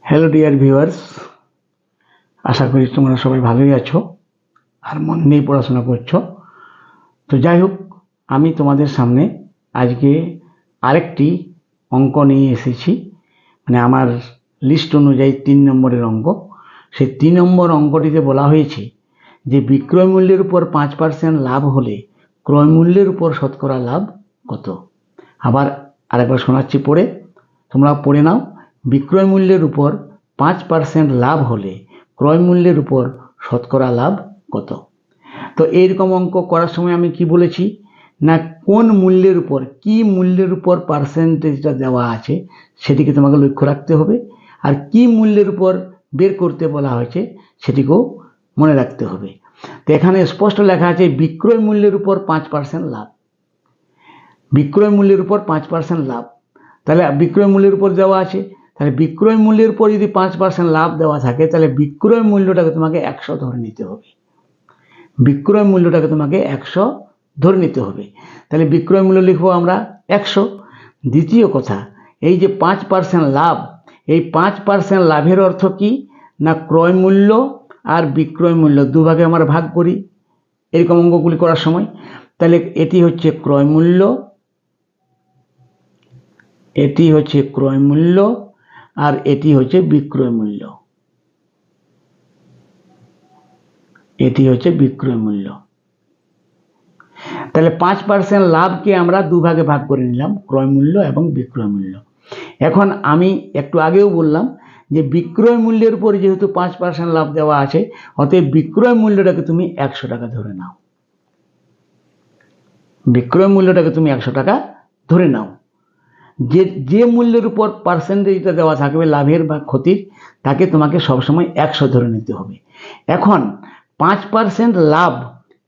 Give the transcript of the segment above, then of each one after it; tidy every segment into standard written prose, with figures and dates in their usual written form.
Hello dear viewers, আশা করি তোমরা সবাই ভালোই আছো আর মন নিয়ে পড়াশোনা করছো। তো যাই হোক, আমি তোমাদের সামনে আজকে আরেকটি অঙ্ক নিয়ে এসেছি। মানে আমার লিস্ট অনুযায়ী 3 নম্বরের অঙ্ক। সেই 3 নম্বর অঙ্কটিতে বলা হয়েছে যে বিক্রয় মূল্যের উপর 5% লাভ হলে ক্রয় মূল্যের উপর শতকরা লাভ কত। আবার আরেকবার শোনাচ্ছি পড়ে, তোমরা পড়ে নাও। বিক্রয় মূল্যের উপর 5% লাভ হলে ক্রয় মূল্যের উপর শতকরা লাভ কত। তো এইরকম অঙ্ক করার সময় আমি কি বলেছি না, কোন মূল্যের উপর, কি মূল্যের উপর পার্সেন্টেজটা দেওয়া আছে সেটিকে তোমাকে লক্ষ্য রাখতে হবে, আর কি মূল্যের উপর বের করতে বলা হয়েছে সেটিকেও মনে রাখতে হবে। তো এখানে স্পষ্ট লেখা আছে বিক্রয় মূল্যের উপর 5% লাভ। বিক্রয় মূল্যের উপর 5% লাভ, তাহলে বিক্রয় মূল্যের উপর দেওয়া আছে, তাহলে বিক্রয় মূল্যের উপর যদি 5% লাভ দেওয়া থাকে তাহলে বিক্রয় মূল্যটাকে তোমাকে 100 ধরে নিতে হবে। বিক্রয় মূল্যটাকে তোমাকে 100 ধরে নিতে হবে। তাহলে বিক্রয় মূল্য লিখবো আমরা 100। দ্বিতীয় কথা, এই যে 5% লাভ, এই 5% লাভের অর্থ কি না, ক্রয় মূল্য আর বিক্রয় মূল্য দুভাগে আমরা ভাগ করি এরকম অঙ্কগুলি করার সময়। তাহলে এটি হচ্ছে ক্রয় মূল্য, এটি হচ্ছে ক্রয় মূল্য, আর এটি হচ্ছে বিক্রয় মূল্য। এটি হচ্ছে বিক্রয় মূল্য। তাহলে 5% লাভকে আমরা দুভাগে ভাগ করে নিলাম, ক্রয় মূল্য এবং বিক্রয় মূল্য। এখন আমি একটু আগেও বললাম যে বিক্রয় মূল্যের উপর যেহেতু 5% লাভ দেওয়া আছে, অতএব বিক্রয় মূল্যটাকে তুমি 100 টাকা ধরে নাও। বিক্রয় মূল্যটাকে তুমি 100 টাকা ধরে নাও। যে মূল্যের উপর পার্সেন্টেজটা দেওয়া থাকবে লাভের বা ক্ষতির, তাকে তোমাকে সবসময় 100 ধরে নিতে হবে। এখন 5% লাভ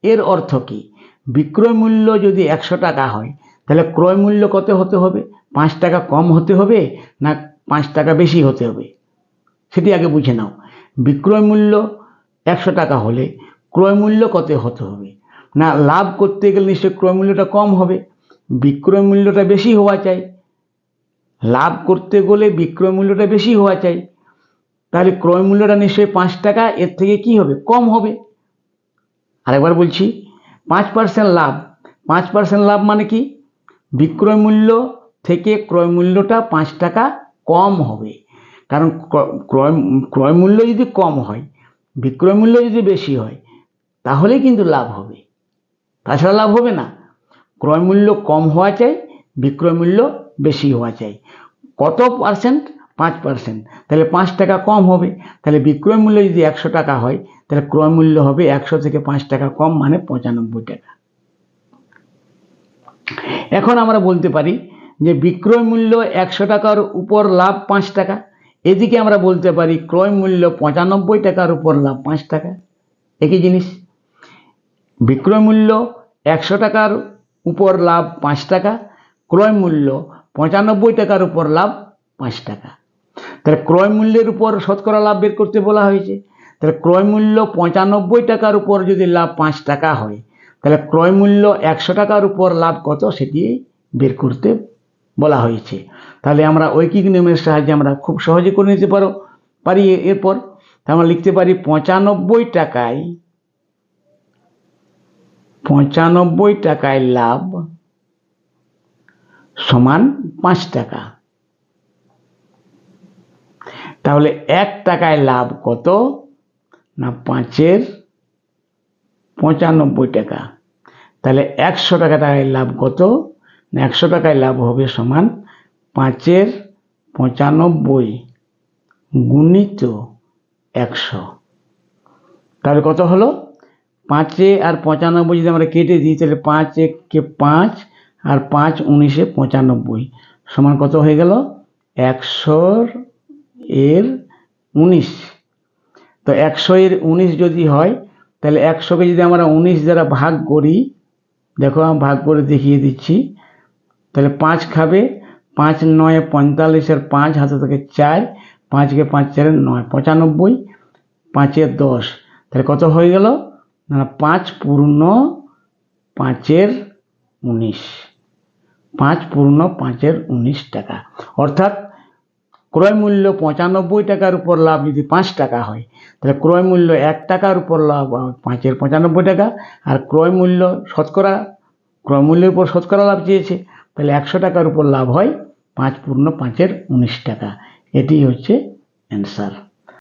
এর অর্থ কি, বিক্রয় মূল্য যদি 100 টাকা হয় তাহলে ক্রয় মূল্য কত হতে হবে, 5 টাকা কম হতে হবে না 5 টাকা বেশি হতে হবে, সেটি আগে বুঝে নাও। বিক্রয় মূল্য 100 টাকা হলে ক্রয় মূল্য কত হতে হবে না, লাভ করতে গেলে নিশ্চয়ই ক্রয় মূল্যটা কম হবে, বিক্রয় মূল্যটা বেশি হওয়া চাই। লাভ করতে গেলে বিক্রয় মূল্যটা বেশি হওয়া চাই, তাহলে ক্রয় মূল্যটা নিশ্চয়ই 5 টাকা এর থেকে কি হবে, কম হবে। আরেকবার বলছি, 5% লাভ, 5% লাভ মানে কি, বিক্রয় মূল্য থেকে ক্রয় মূল্যটা 5 টাকা কম হবে। কারণ ক্রয় মূল্য যদি কম হয়, বিক্রয় মূল্য যদি বেশি হয়, তাহলেই কিন্তু লাভ হবে, তাছাড়া লাভ হবে না। ক্রয় মূল্য কম হওয়া চাই, বিক্রয় মূল্য বেশি হওয়া চাই। কত পার্সেন্ট, 5%, তাহলে 5 টাকা কম হবে। তাহলে বিক্রয় মূল্য যদি 100 টাকা হয় তাহলে ক্রয় মূল্য হবে 100 থেকে 5 টাকা কম, মানে 95 টাকা। এখন আমরা বলতে পারি যে বিক্রয় মূল্য 100 টাকার উপর লাভ 5 টাকা, এদিকে আমরা বলতে পারি ক্রয় মূল্য 95 টাকার উপর লাভ 5 টাকা। একই জিনিস, বিক্রয় মূল্য 100 টাকার উপর লাভ 5 টাকা, ক্রয় মূল্য 95 টাকার উপর লাভ 5 টাকা। তাহলে ক্রয় মূল্যের উপর শতকরা লাভ বের করতে বলা হয়েছে। তাহলে ক্রয় মূল্য 95 টাকার উপর যদি লাভ 5 টাকা হয়, তাহলে ক্রয় মূল্য 100 টাকার উপর লাভ কত সেটি বের করতে বলা হয়েছে। তাহলে আমরা ঐকিক নিয়মের সাহায্যে আমরা খুব সহজে করে নিতে পারি। এরপর আমরা লিখতে পারি 95 টাকায় লাভ সমান 5 টাকা। তাহলে 1 টাকায় লাভ কত না, 5-এর 95 টাকা। তাহলে 100 টাকায় লাভ কত না, 100 টাকায় লাভ হবে সমান 5-এর 95 গুণিত 100। তাহলে কত হলো, 5 আর 95 যদি আমরা কেটে দিই তাহলে 5 একে 5 আর 5 19-এ 95 সমান কত হয়ে গেল, 100-এর 19। তো 100-এর 19 যদি হয় তাহলে 100-কে যদি আমরা 19 দ্বারা ভাগ করি, দেখো আমি ভাগ করে দেখিয়ে দিচ্ছি। তাহলে 5 খাবে, 5 9 45 আর 5 হাতে থেকে 4, 5-কে 5 4 9, 95, 5-এর 10, তাহলে কত হয়ে গেল না, 5 পূর্ণ 5-এর 19, 5 পূর্ণ 5-এর 19 টাকা। অর্থাৎ ক্রয় মূল্য 95 টাকার উপর লাভ যদি 5 টাকা হয়, তাহলে ক্রয় মূল্য 1 টাকার উপর লাভ 5-এর 95 টাকা, আর ক্রয় মূল্য শতকরা ক্রয় মূল্যের উপর শতকরা লাভ চেয়েছে, তাহলে 100 টাকার উপর লাভ হয় 5 পূর্ণ 5-এর 19 টাকা। এটি হচ্ছে অ্যান্সার।